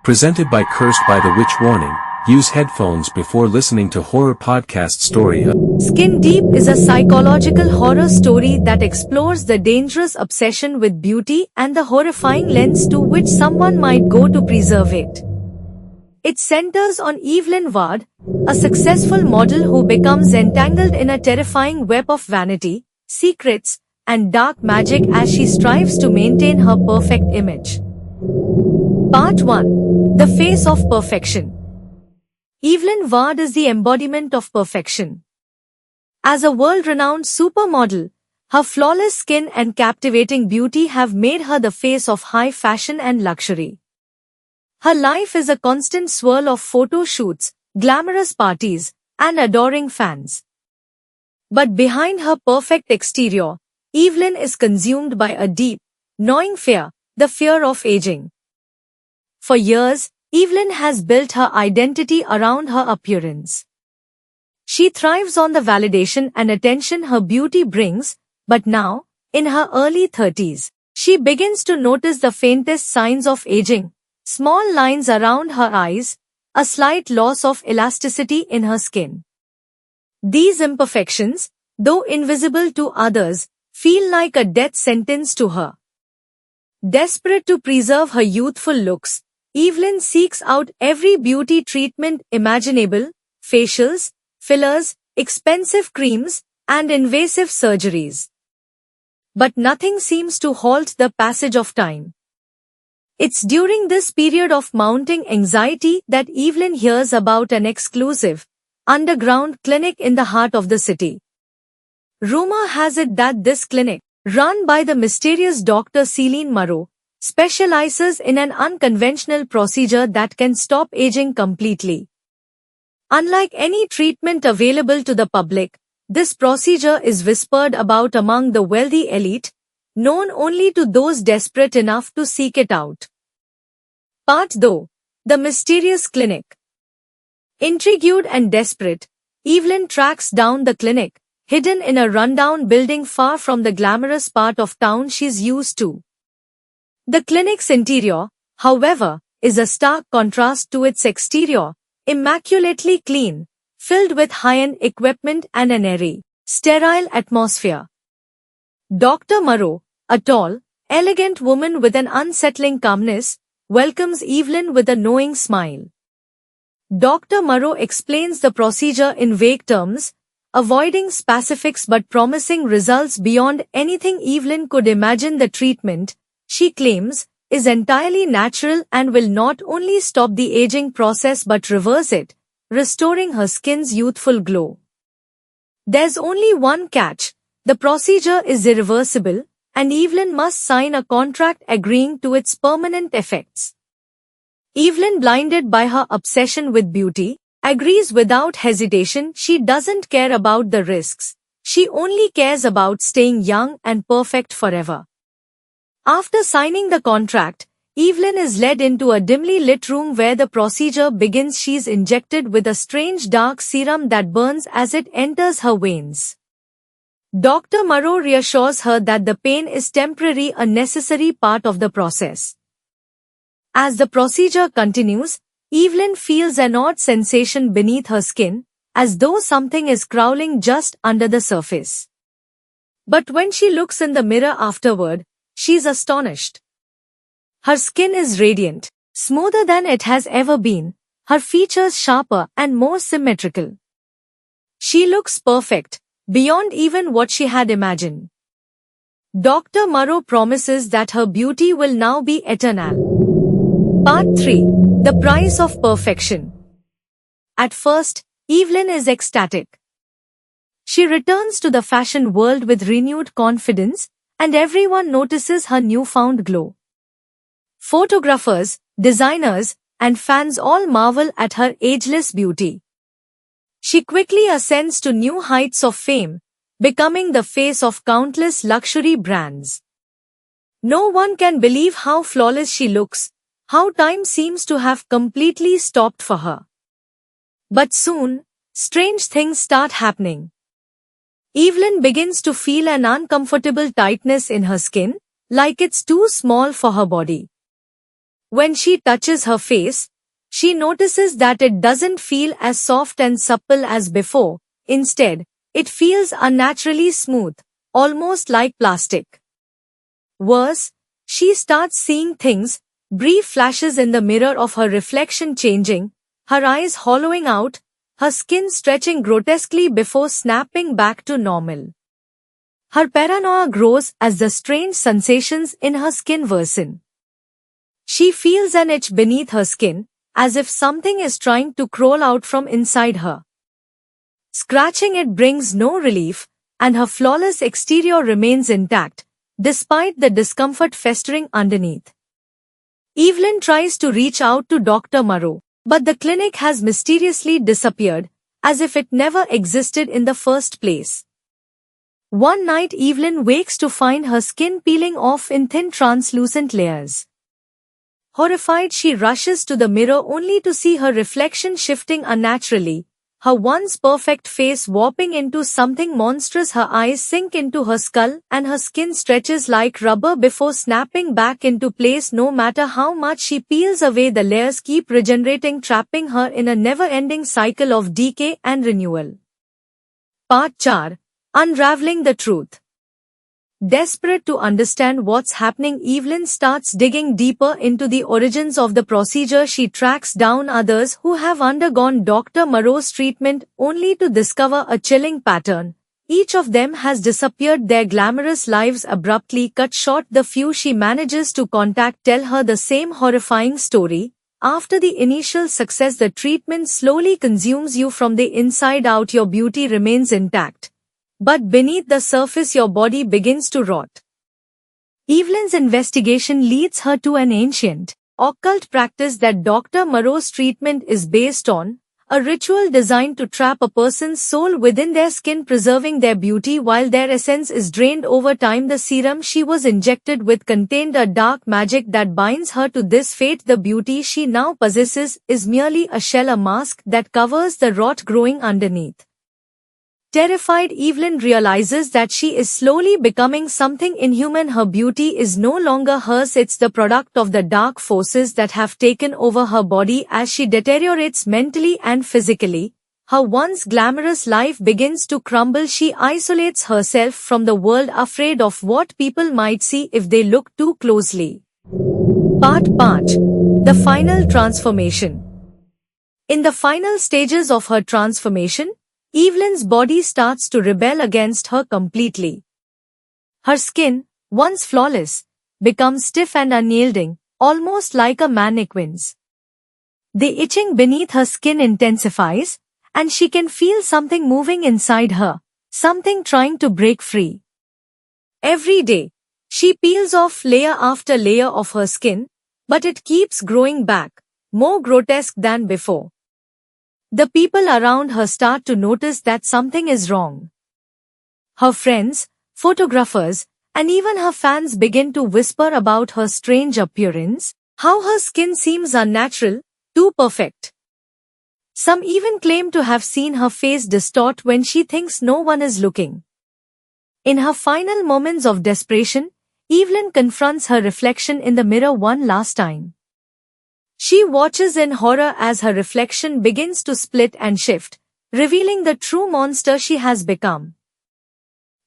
Presented by Cursed by the Witch. Warning, use headphones before listening to horror podcast story. Skin Deep is a psychological horror story that explores the dangerous obsession with beauty and the horrifying lengths to which someone might go to preserve it. It centers on Evelyn Ward, a successful model who becomes entangled in a terrifying web of vanity, secrets, and dark magic as she strives to maintain her perfect image. Part 1. The Face of Perfection. Evelyn Ward is the embodiment of perfection. As a world-renowned supermodel, her flawless skin and captivating beauty have made her the face of high fashion and luxury. Her life is a constant swirl of photo shoots, glamorous parties, and adoring fans. But behind her perfect exterior, Evelyn is consumed by a deep, gnawing fear, the fear of aging. For years, Evelyn has built her identity around her appearance. She thrives on the validation and attention her beauty brings, but now, in her early 30s, she begins to notice the faintest signs of aging. Small lines around her eyes, a slight loss of elasticity in her skin. These imperfections, though invisible to others, feel like a death sentence to her. Desperate to preserve her youthful looks, Evelyn seeks out every beauty treatment imaginable, facials, fillers, expensive creams, and invasive surgeries. But nothing seems to halt the passage of time. It's during this period of mounting anxiety that Evelyn hears about an exclusive, underground clinic in the heart of the city. Rumor has it that this clinic, run by the mysterious Dr. Celine Moreau, specializes in an unconventional procedure that can stop aging completely. Unlike any treatment available to the public, this procedure is whispered about among the wealthy elite, known only to those desperate enough to seek it out. Part 2. The Mysterious Clinic. Intrigued and desperate, Evelyn tracks down the clinic, hidden in a rundown building far from the glamorous part of town she's used to. The clinic's interior, however, is a stark contrast to its exterior, immaculately clean, filled with high-end equipment and an airy, sterile atmosphere. Dr. Moreau, a tall, elegant woman with an unsettling calmness, welcomes Evelyn with a knowing smile. Dr. Moreau explains the procedure in vague terms, avoiding specifics but promising results beyond anything Evelyn could imagine. The treatment, she claims, is entirely natural and will not only stop the aging process but reverse it, restoring her skin's youthful glow. There's only one catch: the procedure is irreversible, and Evelyn must sign a contract agreeing to its permanent effects. Evelyn, blinded by her obsession with beauty, agrees without hesitation. She doesn't care about the risks. She only cares about staying young and perfect forever. After signing the contract, Evelyn is led into a dimly lit room where the procedure begins. She's injected with a strange dark serum that burns as it enters her veins. Dr. Moreau reassures her that the pain is temporary, a necessary part of the process. As the procedure continues, Evelyn feels an odd sensation beneath her skin, as though something is crawling just under the surface. But when she looks in the mirror afterward, she's astonished. Her skin is radiant, smoother than it has ever been, her features sharper and more symmetrical. She looks perfect, beyond even what she had imagined. Dr. Moreau promises that her beauty will now be eternal. Part 3. The Price of Perfection. At first, Evelyn is ecstatic. She returns to the fashion world with renewed confidence, and everyone notices her newfound glow. Photographers, designers, and fans all marvel at her ageless beauty. She quickly ascends to new heights of fame, becoming the face of countless luxury brands. No one can believe how flawless she looks, how time seems to have completely stopped for her. But soon, strange things start happening. Evelyn begins to feel an uncomfortable tightness in her skin, like it's too small for her body. When she touches her face, she notices that it doesn't feel as soft and supple as before. Instead, it feels unnaturally smooth, almost like plastic. Worse, she starts seeing things, brief flashes in the mirror of her reflection changing, her eyes hollowing out, her skin stretching grotesquely before snapping back to normal. Her paranoia grows as the strange sensations in her skin worsen. She feels an itch beneath her skin, as if something is trying to crawl out from inside her. Scratching it brings no relief, and her flawless exterior remains intact, despite the discomfort festering underneath. Evelyn tries to reach out to Dr. Morrow, but the clinic has mysteriously disappeared, as if it never existed in the first place. One night Evelyn wakes to find her skin peeling off in thin translucent layers. Horrified, she rushes to the mirror only to see her reflection shifting unnaturally, her once perfect face warping into something monstrous. Her eyes sink into her skull and her skin stretches like rubber before snapping back into place. No matter how much she peels away, the layers keep regenerating, trapping her in a never-ending cycle of decay and renewal. Part 4. Unraveling the truth. Desperate to understand what's happening, Evelyn starts digging deeper into the origins of the procedure. She tracks down others who have undergone Dr. Morrow's treatment only to discover a chilling pattern. Each of them has disappeared, their glamorous lives abruptly cut short. The few she manages to contact tell her the same horrifying story. After the initial success, the treatment slowly consumes you from the inside out. Your beauty remains intact, but beneath the surface your body begins to rot. Evelyn's investigation leads her to an ancient, occult practice that Dr. Morrow's treatment is based on, a ritual designed to trap a person's soul within their skin, preserving their beauty while their essence is drained over time. The serum she was injected with contained a dark magic that binds her to this fate. The beauty she now possesses is merely a shell, a mask that covers the rot growing underneath. Terrified, Evelyn realizes that she is slowly becoming something inhuman. Her beauty is no longer hers, it's the product of the dark forces that have taken over her body. As she deteriorates mentally and physically, her once glamorous life begins to crumble. She isolates herself from the world, afraid of what people might see if they look too closely. Part 5. The final transformation. In the final stages of her transformation, Evelyn's body starts to rebel against her completely. Her skin, once flawless, becomes stiff and unyielding, almost like a mannequin's. The itching beneath her skin intensifies, and she can feel something moving inside her, something trying to break free. Every day, she peels off layer after layer of her skin, but it keeps growing back, more grotesque than before. The people around her start to notice that something is wrong. Her friends, photographers, and even her fans begin to whisper about her strange appearance, how her skin seems unnatural, too perfect. Some even claim to have seen her face distort when she thinks no one is looking. In her final moments of desperation, Evelyn confronts her reflection in the mirror one last time. She watches in horror as her reflection begins to split and shift, revealing the true monster she has become.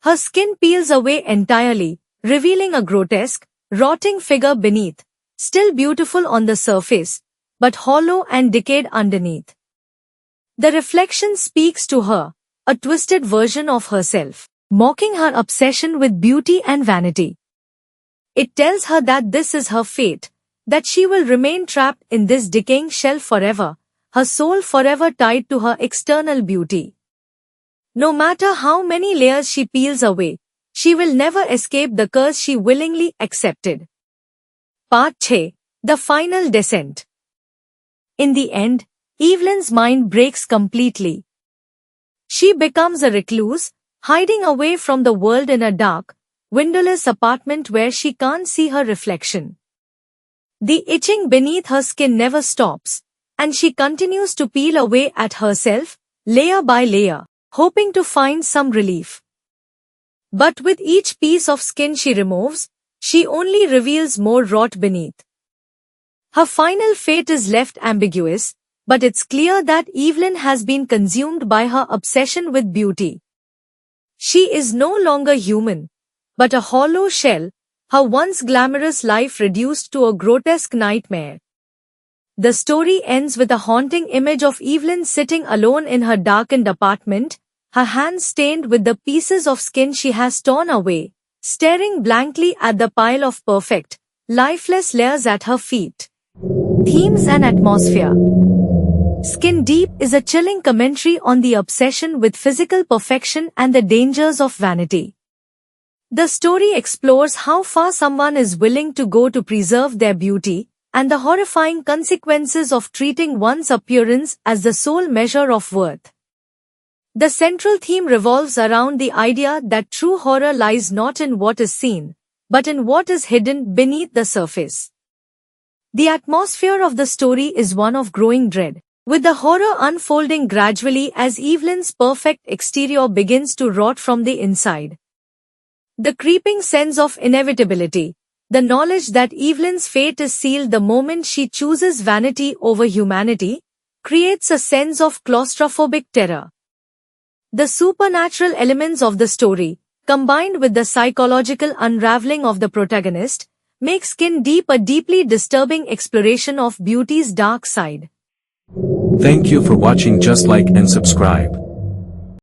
Her skin peels away entirely, revealing a grotesque, rotting figure beneath, still beautiful on the surface, but hollow and decayed underneath. The reflection speaks to her, a twisted version of herself, mocking her obsession with beauty and vanity. It tells her that this is her fate, that she will remain trapped in this decaying shell forever, her soul forever tied to her external beauty. No matter how many layers she peels away, she will never escape the curse she willingly accepted. Part 6. The Final Descent. In the end, Evelyn's mind breaks completely. She becomes a recluse, hiding away from the world in a dark, windowless apartment where she can't see her reflection. The itching beneath her skin never stops, and she continues to peel away at herself, layer by layer, hoping to find some relief. But with each piece of skin she removes, she only reveals more rot beneath. Her final fate is left ambiguous, but it's clear that Evelyn has been consumed by her obsession with beauty. She is no longer human, but a hollow shell, her once glamorous life reduced to a grotesque nightmare. The story ends with a haunting image of Evelyn sitting alone in her darkened apartment, her hands stained with the pieces of skin she has torn away, staring blankly at the pile of perfect, lifeless layers at her feet. Themes and atmosphere. Skin Deep is a chilling commentary on the obsession with physical perfection and the dangers of vanity. The story explores how far someone is willing to go to preserve their beauty, and the horrifying consequences of treating one's appearance as the sole measure of worth. The central theme revolves around the idea that true horror lies not in what is seen, but in what is hidden beneath the surface. The atmosphere of the story is one of growing dread, with the horror unfolding gradually as Evelyn's perfect exterior begins to rot from the inside. The creeping sense of inevitability, the knowledge that Evelyn's fate is sealed the moment she chooses vanity over humanity, creates a sense of claustrophobic terror. The supernatural elements of the story, combined with the psychological unraveling of the protagonist, make Skin Deep a deeply disturbing exploration of beauty's dark side. Thank you for watching. Just like and subscribe.